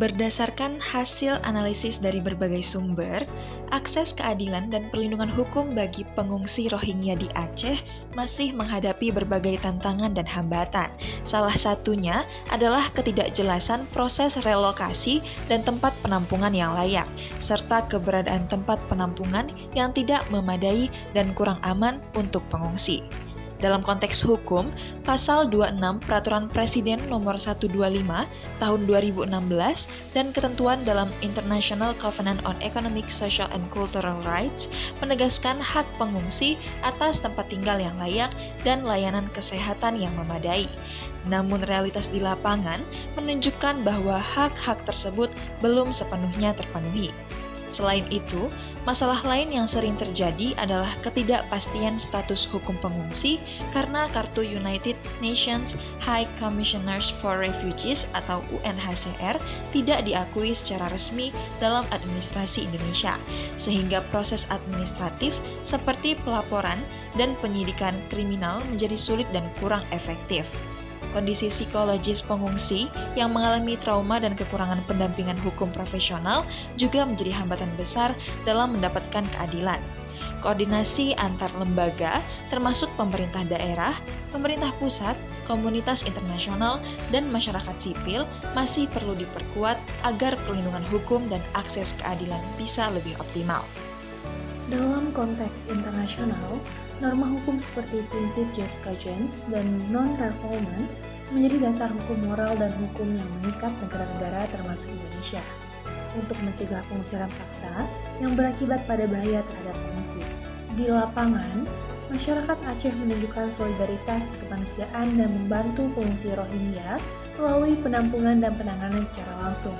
Berdasarkan hasil analisis dari berbagai sumber, akses keadilan dan perlindungan hukum bagi pengungsi Rohingya di Aceh masih menghadapi berbagai tantangan dan hambatan. Salah satunya adalah ketidakjelasan proses relokasi dan tempat penampungan yang layak, serta keberadaan tempat penampungan yang tidak memadai dan kurang aman untuk pengungsi. Dalam konteks hukum, Pasal 26 Peraturan Presiden Nomor 125 Tahun 2016 dan ketentuan dalam International Covenant on Economic, Social, and Cultural Rights menegaskan hak pengungsi atas tempat tinggal yang layak dan layanan kesehatan yang memadai. Namun realitas di lapangan menunjukkan bahwa hak-hak tersebut belum sepenuhnya terpenuhi. Selain itu, masalah lain yang sering terjadi adalah ketidakpastian status hukum pengungsi karena Kartu United Nations High Commissioners for Refugees atau UNHCR tidak diakui secara resmi dalam administrasi Indonesia, sehingga proses administratif seperti pelaporan dan penyidikan kriminal menjadi sulit dan kurang efektif. Kondisi psikologis pengungsi yang mengalami trauma dan kekurangan pendampingan hukum profesional juga menjadi hambatan besar dalam mendapatkan keadilan. Koordinasi antar lembaga, termasuk pemerintah daerah, pemerintah pusat, komunitas internasional, dan masyarakat sipil masih perlu diperkuat agar perlindungan hukum dan akses keadilan bisa lebih optimal. Dalam konteks internasional, norma hukum seperti prinsip jus cogens dan non-refoulement menjadi dasar hukum moral dan hukum yang mengikat negara-negara termasuk Indonesia untuk mencegah pengusiran paksa yang berakibat pada bahaya terhadap pengungsi. Di lapangan, masyarakat Aceh menunjukkan solidaritas kemanusiaan dan membantu pengungsi Rohingya melalui penampungan dan penanganan secara langsung.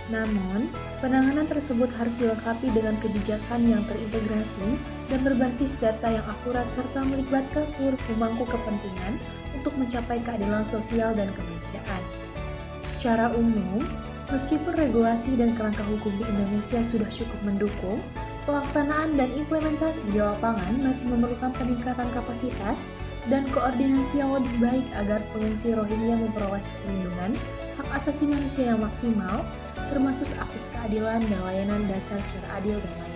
Namun, penanganan tersebut harus dilengkapi dengan kebijakan yang terintegrasi dan berbasis data yang akurat serta melibatkan seluruh pemangku kepentingan untuk mencapai keadilan sosial dan kemanusiaan. Secara umum, meskipun regulasi dan kerangka hukum di Indonesia sudah cukup mendukung, pelaksanaan dan implementasi di lapangan masih memerlukan peningkatan kapasitas dan koordinasi yang lebih baik agar pengungsi Rohingya memperoleh perlindungan, hak asasi manusia yang maksimal, termasuk akses keadilan dan layanan dasar secara adil dan layak.